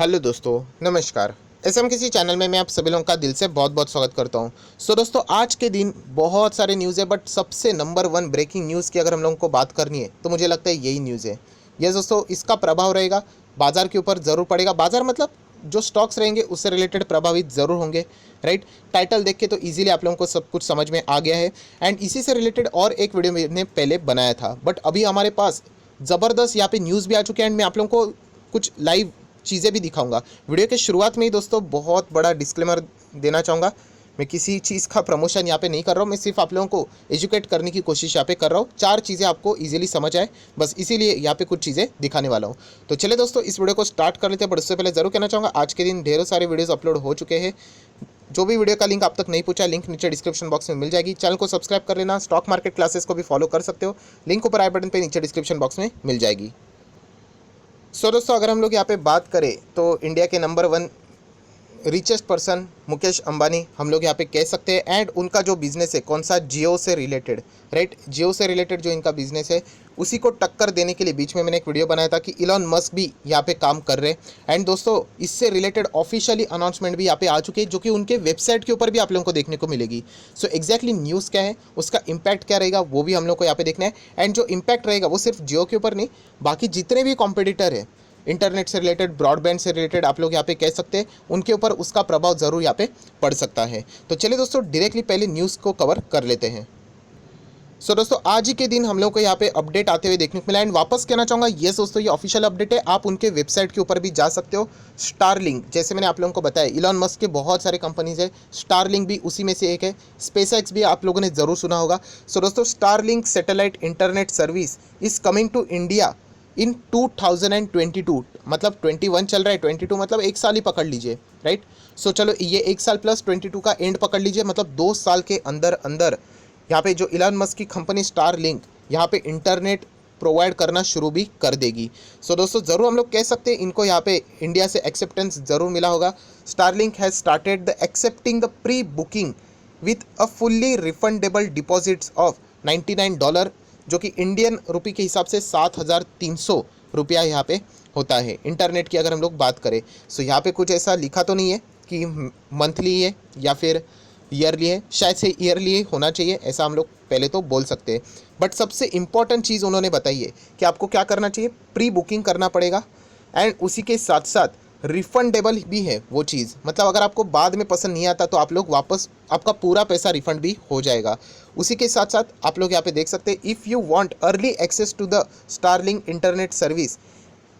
Hello दोस्तों, नमस्कार। SM किसी चैनल में मैं आप सभी लोगों का दिल से बहुत बहुत स्वागत करता हूं। दोस्तों, आज के दिन बहुत सारे न्यूज़ है, बट सबसे नंबर वन ब्रेकिंग न्यूज़ की अगर हम लोगों को बात करनी है तो मुझे लगता है यही न्यूज़ है। ये दोस्तों, इसका प्रभाव रहेगा बाजार के ऊपर, ज़रूर पड़ेगा। बाजार मतलब जो स्टॉक्स रहेंगे उससे रिलेटेड प्रभावित ज़रूर होंगे, राइट। टाइटल देख के तो इजीली आप लोगों को सब कुछ समझ में आ गया है। एंड इसी से रिलेटेड और एक वीडियो मैंने पहले बनाया था, बट अभी हमारे पास ज़बरदस्त यहाँ पे न्यूज़ भी आ चुके हैं। एंड मैं आप लोगों को कुछ लाइव चीज़ें भी दिखाऊंगा। वीडियो के शुरुआत में ही दोस्तों बहुत बड़ा डिस्क्लेमर देना चाहूँगा। मैं किसी चीज़ का प्रमोशन यहाँ पे नहीं कर रहा हूँ, मैं सिर्फ आप लोगों को एजुकेट करने की कोशिश यहाँ पे कर रहा हूँ। चार चीज़ें आपको इजीली समझ आए, बस इसीलिए यहाँ पे कुछ चीज़ें दिखाने वाला हूँ। तो चले दोस्तों, इस वीडियो को स्टार्ट कर लेते हैं। बट उससे पहले ज़रूर कहना चाहूँगा, आज के दिन ढेरों सारे वीडियोज़ अपलोड हो चुके हैं। जो भी वीडियो का लिंक आप तक नहीं पूछा, लिंक नीचे डिस्क्रिप्शन बॉक्स में मिल जाएगी। चैनल को सब्सक्राइब कर लेना। स्टॉक मार्केट क्लासेस को भी फॉलो कर सकते हो, लिंक ऊपर आई बटन पर नीचे डिस्क्रिप्शन बॉक्स में मिल जाएगी। दोस्तों, अगर हम लोग यहाँ पे बात करें तो इंडिया के number one richest person Mukesh Ambani हम लोग यहाँ पे कह सकते हैं। एंड उनका जो बिज़नेस है कौन सा, जियो से रिलेटेड, राइट। जियो से रिलेटेड जो इनका बिज़नेस है उसी को टक्कर देने के लिए बीच में मैंने एक वीडियो बनाया था कि इलॉन मस्क भी यहाँ पे काम कर रहे हैं। एंड दोस्तों, इससे रिलेटेड ऑफिशियली अनाउंसमेंट भी यहाँ पे आ चुकी है, जो कि उनके वेबसाइट के ऊपर भी आप लोगों को देखने को मिलेगी। सो एग्जैक्टली न्यूज़ क्या है, उसका इम्पैक्ट क्या रहेगा, वो भी हम लोग को यहाँ पे देखना है। एंड जो इम्पैक्ट रहेगा वो सिर्फ जियो के ऊपर नहीं, बाकी जितने भी कॉम्पिटिटर है इंटरनेट से रिलेटेड, ब्रॉडबैंड से रिलेटेड, आप लोग यहाँ पे कह सकते हैं, उनके ऊपर उसका प्रभाव ज़रूर यहाँ पे पड़ सकता है। तो चलिए दोस्तों, डायरेक्टली पहले न्यूज़ को कवर कर लेते हैं। दोस्तों, आज ही के दिन हम लोग को यहाँ पे अपडेट आते हुए देखने को मिला। एंड वापस कहना चाहूँगा, ये दोस्तों ये ऑफिशियल अपडेट है, आप उनके वेबसाइट के ऊपर भी जा सकते हो। स्टारलिंक, जैसे मैंने आप लोगों को बताया, इलॉन मस्क के बहुत सारे कंपनीज है, स्टारलिंक भी उसी में से एक है। स्पेसएक्स भी आप लोगों ने ज़रूर सुना होगा। दोस्तों, Starlink satellite internet service is coming to India in 2022, मतलब 21 चल रहा है, 22 मतलब एक साल ही पकड़ लीजिए, राइट। चलो, ये एक साल प्लस 22 का एंड पकड़ लीजिए, मतलब 2 साल के अंदर अंदर यहाँ पे जो इलॉन मस्क की कंपनी स्टारलिंक यहाँ पे इंटरनेट प्रोवाइड करना शुरू भी कर देगी। दोस्तों, ज़रूर हम लोग कह सकते हैं इनको यहाँ पे इंडिया से एक्सेप्टेंस ज़रूर मिला होगा। Starlink has started the accepting the pre booking with a fully refundable deposits of $99, जो कि इंडियन रुपये के हिसाब से 7,300 रुपया यहाँ पे होता है इंटरनेट की अगर हम लोग बात करें। यहाँ पे कुछ ऐसा लिखा तो नहीं है कि मंथली है या फिर ईयरली है, शायद से ईयरली होना चाहिए, ऐसा हम लोग पहले तो बोल सकते हैं। बट सबसे इम्पॉर्टेंट चीज़ उन्होंने बताई है कि आपको क्या करना चाहिए, प्री बुकिंग करना पड़ेगा। एंड उसी के साथ साथ रिफंडेबल भी है वो चीज़, मतलब अगर आपको बाद में पसंद नहीं आता तो आप लोग वापस, आपका पूरा पैसा रिफंड भी हो जाएगा। उसी के साथ साथ आप लोग यहाँ पे देख सकते हैं, if you want early access to the Starlink internet service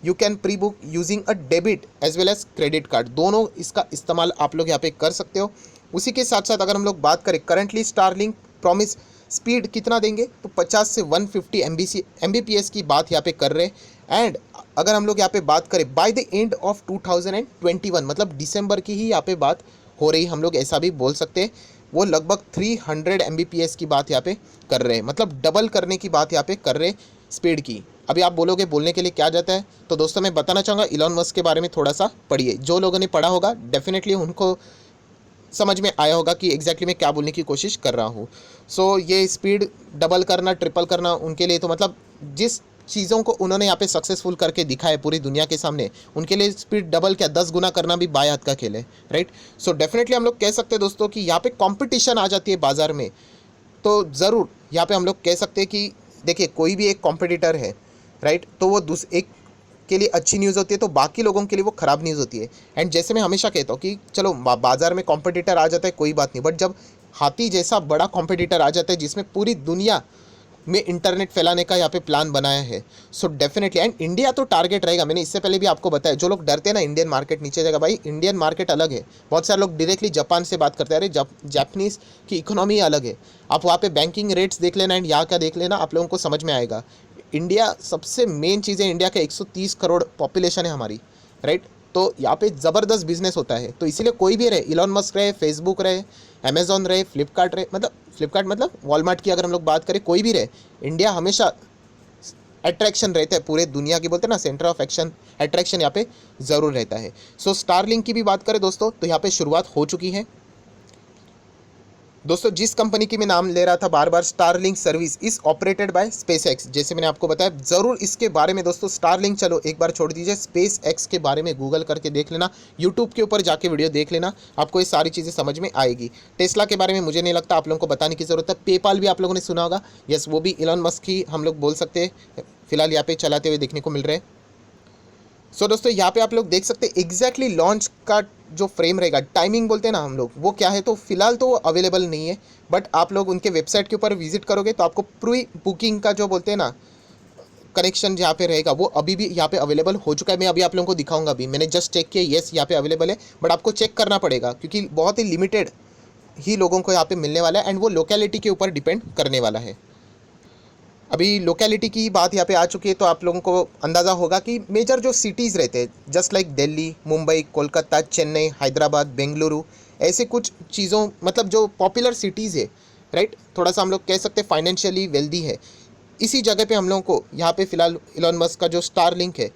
you can pre book using a debit as well as credit card, दोनों इसका इस्तेमाल आप लोग यहाँ पे कर सकते हो। उसी के साथ साथ अगर हम लोग बात करें, करंटली स्टारलिंक प्रॉमिस स्पीड कितना देंगे, तो 50 से 150 MBPS की बात यहाँ पे कर रहे हैं। एंड अगर हम लोग यहाँ पे बात करें बाय द एंड ऑफ 2021, मतलब दिसंबर की ही यहाँ पे बात हो रही, हम लोग ऐसा भी बोल सकते हैं, वो लगभग 300 MBPS की बात यहाँ पे कर रहे हैं, मतलब डबल करने की बात यहाँ पे कर रहे हैं स्पीड की। अभी आप बोलोगे बोलने के लिए क्या जाता है, तो दोस्तों मैं बताना चाहूँगा, इलॉन मस्क के बारे में थोड़ा सा पढ़िए। जो लोगों ने पढ़ा होगा डेफिनेटली उनको समझ में आया होगा कि एग्जैक्टली मैं क्या बोलने की कोशिश कर रहा हूँ। ये स्पीड डबल करना, ट्रिपल करना उनके लिए, तो मतलब जिस चीज़ों को उन्होंने यहाँ पे सक्सेसफुल करके दिखा है पूरी दुनिया के सामने, उनके लिए स्पीड डबल क्या 10 गुना करना भी बाएं हाथ का खेल है, राइट। डेफिनेटली हम लोग कह सकते हैं दोस्तों कि यहाँ पे कंपटीशन आ जाती है बाजार में, तो ज़रूर यहाँ पे हम लोग कह सकते हैं कि देखिए कोई भी एक कॉम्पिटिटर है, राइट, तो वो एक के लिए अच्छी न्यूज़ होती है तो बाकी लोगों के लिए वो ख़राब न्यूज़ होती है। एंड जैसे मैं हमेशा कहता हूँ कि चलो बाज़ार में कॉम्पिटिटर आ जाता है कोई बात नहीं, बट जब हाथी जैसा बड़ा कॉम्पिटिटर आ जाता है जिसमें पूरी दुनिया में इंटरनेट फैलाने का यहाँ पे प्लान बनाया है, डेफिनेटली। एंड इंडिया तो टारगेट रहेगा, मैंने इससे पहले भी आपको बताया, जो लोग डरते हैं ना इंडियन मार्केट नीचे जाएगा, भाई इंडियन मार्केट अलग है। बहुत सारे लोग डायरेक्टली जापान से बात करते हैं, अरे जापानीज़ की इकोनॉमी अलग है, आप वहाँ पे बैंकिंग रेट्स देख लेना एंड यहाँ क्या देख लेना, आप लोगों को समझ में आएगा। इंडिया सबसे मेन चीज़ है, इंडिया का 130 करोड़ पॉपुलेशन है हमारी, राइट। तो यहाँ पे ज़बरदस्त बिजनेस होता है, तो इसीलिए कोई भी रहे, इलॉन मस्क रहे, फेसबुक रहे, अमेजॉन रहे, फ्लिपकार्ट रहे, मतलब फ्लिपकार्ट मतलब वॉलमार्ट की अगर हम लोग बात करें, कोई भी रहे, इंडिया हमेशा अट्रैक्शन रहता है पूरे दुनिया की, बोलते हैं ना सेंटर ऑफ एक्शन, अट्रैक्शन यहाँ पे ज़रूर रहता है। स्टारलिंक की भी बात करें दोस्तों, तो यहाँ पे शुरुआत हो चुकी है। दोस्तों जिस कंपनी की मैं नाम ले रहा था बार बार, Starlink service is operated by SpaceX, जैसे मैंने आपको बताया, ज़रूर इसके बारे में दोस्तों, स्टारलिंक चलो एक बार छोड़ दीजिए, स्पेस एक्स के बारे में गूगल करके देख लेना, यूट्यूब के ऊपर जाके वीडियो देख लेना, आपको ये सारी चीज़ें समझ में आएगी। टेस्ला के बारे में मुझे नहीं लगता आप लोगों को बताने की ज़रूरत है। पेपाल भी आप लोगों ने सुना होगा, यस, वो भी इलॉन मस्क ही हम लोग बोल सकते हैं, फिलहाल यहाँ पे चलाते हुए देखने को मिल रहे हैं। सो दोस्तों यहाँ पे आप लोग देख सकते हैं एग्जैक्टली लॉन्च का जो फ्रेम रहेगा, टाइमिंग बोलते हैं ना हम लोग, वो क्या है, तो फिलहाल तो वो अवेलेबल नहीं है, बट आप लोग उनके वेबसाइट के ऊपर विजिट करोगे तो आपको प्री बुकिंग का जो बोलते हैं ना कनेक्शन यहाँ पे रहेगा, वो अभी भी यहाँ पे अवेलेबल हो चुका है। मैं अभी आप लोगों को दिखाऊंगा, अभी मैंने जस्ट चेक किया, येस यहाँ पे अवेलेबल है, बट आपको चेक करना पड़ेगा क्योंकि बहुत ही लिमिटेड ही लोगों को यहाँ पे मिलने वाला है एंड वो लोकेलिटी के ऊपर डिपेंड करने वाला है। अभी लोकेलिटी की बात यहाँ पे आ चुकी है तो आप लोगों को अंदाज़ा होगा कि मेजर जो सिटीज़ रहते हैं, जस्ट लाइक दिल्ली, मुंबई, कोलकाता, चेन्नई, हैदराबाद, बेंगलुरु, ऐसे कुछ चीज़ों, मतलब जो पॉपुलर सिटीज़ है, राइट, थोड़ा सा हम लोग कह सकते हैं फाइनेंशियली वेल्दी है, इसी जगह पे हम लोगों को यहाँ पे फिलहाल इलॉन मस्क का जो स्टारलिंक है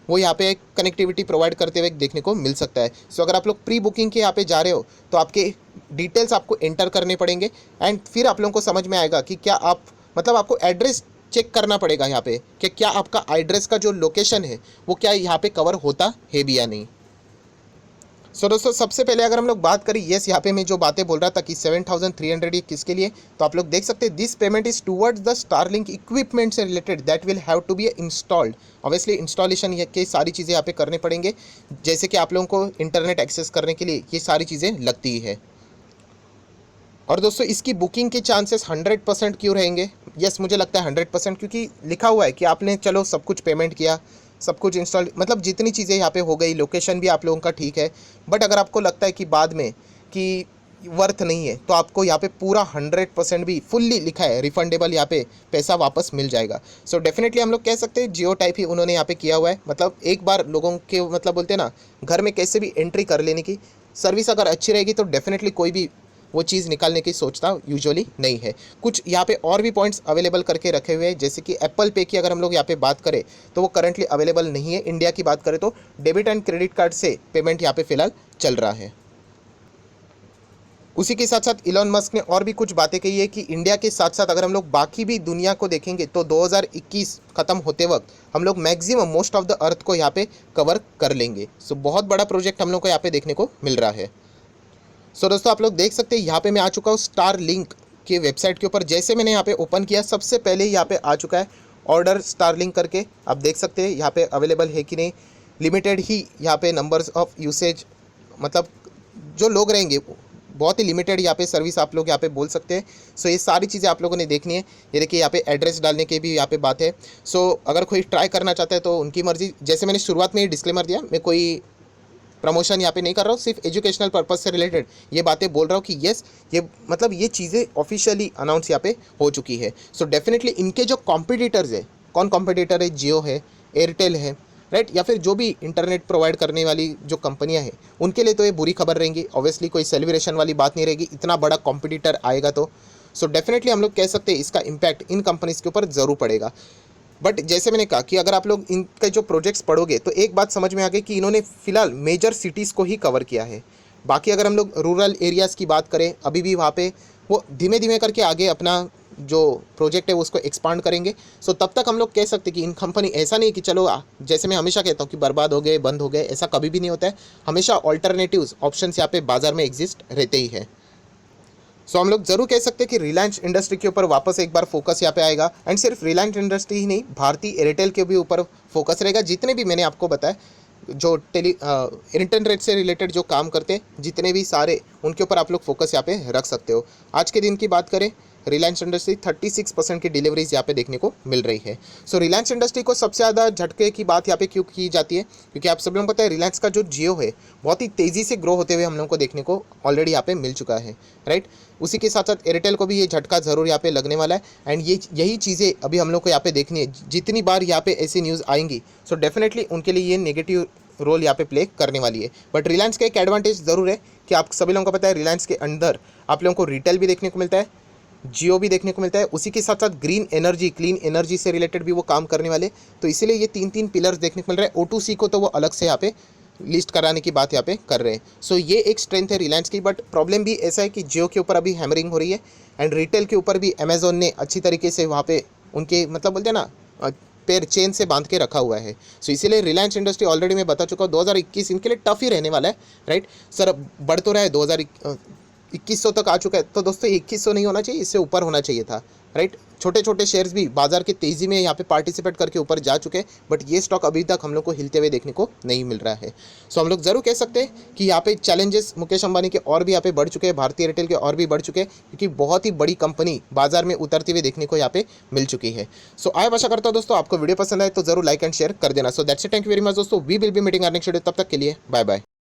वो यहाँ पे कनेक्टिविटी प्रोवाइड करते हुए देखने को मिल सकता है। सो अगर आप लोग प्री बुकिंग के यहाँ पे जा रहे हो तो आपके डिटेल्स आपको एंटर करने पड़ेंगे एंड फिर आप लोगों को समझ में आएगा कि क्या आप, मतलब आपको एड्रेस चेक करना पड़ेगा यहाँ पे कि क्या आपका एड्रेस का जो लोकेशन है वो क्या यहाँ पे कवर होता है भी या नहीं। सो दोस्तों सबसे पहले अगर हम लोग बात करें, यस यहाँ पे मैं जो बातें बोल रहा था कि 7,300 ये किसके लिए, तो आप लोग देख सकते हैं this payment is towards the Starlink equipment से related that will have to be installed. Obviously installation के सारी चीज़ें यहाँ पे करने पड़ेंगे, जैसे कि आप लोगों को इंटरनेट एक्सेस करने के लिए ये सारी चीज़ें लगती है। और दोस्तों इसकी बुकिंग के चांसेस 100% क्यों रहेंगे, यस मुझे लगता है 100%, क्योंकि लिखा हुआ है कि आपने चलो सब कुछ पेमेंट किया, सब कुछ इंस्टॉल, मतलब जितनी चीज़ें यहाँ पे हो गई, लोकेशन भी आप लोगों का ठीक है, बट अगर आपको लगता है कि बाद में कि वर्थ नहीं है तो आपको यहाँ पे पूरा 100% भी फुल्ली लिखा है रिफंडेबल, यहाँ पे पैसा वापस मिल जाएगा। सो डेफिनेटली हम लोग कह सकते हैं जियो टाइप ही उन्होंने यहाँ पे किया हुआ है, मतलब एक बार लोगों के, मतलब बोलते हैं ना, घर में कैसे भी एंट्री कर लेने की, सर्विस अगर अच्छी रहेगी तो डेफिनेटली कोई भी वो चीज़ निकालने की सोचता यूजुअली नहीं है। कुछ यहाँ पे और भी पॉइंट्स अवेलेबल करके रखे हुए हैं, जैसे कि एप्पल पे की अगर हम लोग यहाँ पे बात करें तो वो करंटली अवेलेबल नहीं है। इंडिया की बात करें तो डेबिट एंड क्रेडिट कार्ड से पेमेंट यहाँ पे फिलहाल चल रहा है। उसी के साथ साथ इलॉन मस्क ने और भी कुछ बातें कही है कि इंडिया के साथ साथ अगर हम लोग बाकी भी दुनिया को देखेंगे तो 2021 ख़त्म होते वक्त हम लोग maximum most of the earth को यहाँ पे कवर कर लेंगे। सो बहुत बड़ा प्रोजेक्ट हम लोग को यहाँ पे देखने को मिल रहा है। सो दोस्तों आप लोग देख सकते हैं यहाँ पे मैं आ चुका हूँ स्टारलिंक के वेबसाइट के ऊपर। जैसे मैंने यहाँ पे ओपन किया सबसे पहले यहाँ पे आ चुका है ऑर्डर स्टारलिंक करके, आप देख सकते हैं यहाँ पे अवेलेबल है कि नहीं, लिमिटेड ही यहाँ पे नंबर्स ऑफ यूसेज, मतलब जो लोग रहेंगे बहुत ही लिमिटेड यहाँ पे सर्विस आप लोग यहाँ पे बोल सकते हैं। सो ये सारी चीज़ें आप लोगों ने देखनी है। ये देखिए यहाँ पे एड्रेस डालने की भी यहाँ पे बात है। सो अगर कोई ट्राई करना चाहता है तो उनकी मर्जी, जैसे मैंने शुरुआत में ही डिस्क्लेमर दिया, मैं कोई प्रमोशन यहाँ पे नहीं कर रहा हूँ, सिर्फ एजुकेशनल पर्पस से रिलेटेड ये बातें बोल रहा हूँ कि येस ये, मतलब ये चीज़ें ऑफिशियली अनाउंस यहाँ पे हो चुकी है। सो डेफिनेटली इनके जो कॉम्पिटिटर्स है, कौन कॉम्पिटिटर है, जियो है, एयरटेल है, राइट, या फिर जो भी इंटरनेट प्रोवाइड करने वाली जो कंपनियां हैं, उनके लिए तो ये बुरी खबर रहेंगी। ऑब्वियसली कोई सेलिब्रेशन वाली बात नहीं रहेगी, इतना बड़ा कॉम्पिटिटर आएगा तो। सो डेफिनेटली हम लोग कह सकते हैं इसका इम्पैक्ट इन कंपनीज़ के ऊपर ज़रूर पड़ेगा। बट जैसे मैंने कहा कि अगर आप लोग इनके जो प्रोजेक्ट्स पढ़ोगे तो एक बात समझ में आ गई कि इन्होंने फ़िलहाल मेजर सिटीज़ को ही कवर किया है। बाकी अगर हम लोग रूरल एरियाज़ की बात करें, अभी भी वहाँ पे वो धीमे धीमे करके आगे अपना जो प्रोजेक्ट है उसको एक्सपांड करेंगे। सो तब तक हम लोग कह सकते हैं कि इन कंपनी, ऐसा नहीं कि चलो जैसे मैं हमेशा कहता हूँ कि बर्बाद हो गए, बंद हो गए, ऐसा कभी भी नहीं होता है। हमेशा ऑल्टरनेटिव्स ऑप्शंस यहाँ पे बाजार में एग्जिस्ट रहते ही है। सो हम लोग जरूर कह सकते हैं कि रिलायंस इंडस्ट्री के ऊपर वापस एक बार फोकस यहाँ पे आएगा एंड सिर्फ रिलायंस इंडस्ट्री ही नहीं, भारतीय एयरटेल के भी ऊपर फोकस रहेगा। जितने भी मैंने आपको बताया जो इंटरनेट से रिलेटेड जो काम करते हैं जितने भी सारे, उनके ऊपर आप लोग फोकस यहाँ पे रख सकते हो। आज के दिन की बात करें, रिलायंस इंडस्ट्री 36% की डिलीवरीज यहाँ पे देखने को मिल रही है। सो रिलायंस इंडस्ट्री को सबसे ज़्यादा झटके की बात यहाँ पे क्यों की जाती है, क्योंकि आप सब लोगों को पता है रिलायंस का जो जियो है बहुत ही तेज़ी से ग्रो होते हुए हम लोगों को देखने को ऑलरेडी यहाँ पे मिल चुका है, राइट। उसी के साथ साथ एयरटेल को भी ये झटका ज़रूर यहाँ पे लगने वाला है एंड यही चीज़ें अभी हम लोग को यहाँ पे देखनी है। जितनी बार यहाँ पे ऐसी न्यूज़ आएंगी सो डेफिनेटली उनके लिए ये नेगेटिव रोल यहाँ पे प्ले करने वाली है। बट रिलायंस का एक एडवांटेज ज़रूर है कि आप सभी लोगों को पता है रिलायंस के अंदर आप लोगों को रिटेल भी देखने को मिलता है, जियो भी देखने को मिलता है, उसी के साथ साथ ग्रीन एनर्जी, क्लीन एनर्जी से रिलेटेड भी वो काम करने वाले, तो इसीलिए ये तीन पिलर्स देखने को मिल रहा है। O2C को तो वो अलग से यहाँ पे लिस्ट कराने की बात यहाँ पे कर रहे हैं। सो ये एक स्ट्रेंथ है रिलायंस की, बट प्रॉब्लम भी ऐसा है कि जियो के ऊपर अभी हैमरिंग हो रही है एंड रिटेल के ऊपर भी अमेजोन ने अच्छी तरीके से वहाँ पे उनके मतलब बोलते हैं ना पैर चेन से बांध के रखा हुआ है। सो इसीलिए रिलायंस इंडस्ट्री ऑलरेडी मैं बता चुका हूँ 2021 इनके लिए टफ ही रहने वाला है, राइट सर। बढ़ तो रहा है 2100 तक आ चुका है, तो दोस्तों 2100 नहीं होना चाहिए, इससे ऊपर होना चाहिए था, राइट। छोटे छोटे शेयर्स भी बाजार की तेज़ी में यहाँ पे पार्टिसिपेट करके ऊपर जा चुके हैं, बट ये स्टॉक अभी तक हम लोग को हिलते हुए देखने को नहीं मिल रहा है। सो हम लोग ज़रूर कह सकते हैं कि यहाँ पे चैलेंजेस मुकेश अंबानी के और भी यहाँ पे बढ़ चुके हैं, भारतीय एयरटेल के और भी बढ़ चुके हैं, क्योंकि बहुत ही बड़ी कंपनी बाजार में उतरती हुई देखने को यहाँ पे मिल चुकी है। सो आया आशा करता हूँ दोस्तों आपको वीडियो पसंद आए तो जरूर लाइक एंड शेयर कर देना। So that's it, thank you very much दोस्तों, we will be meeting next video, तब तक के लिए बाय बाय।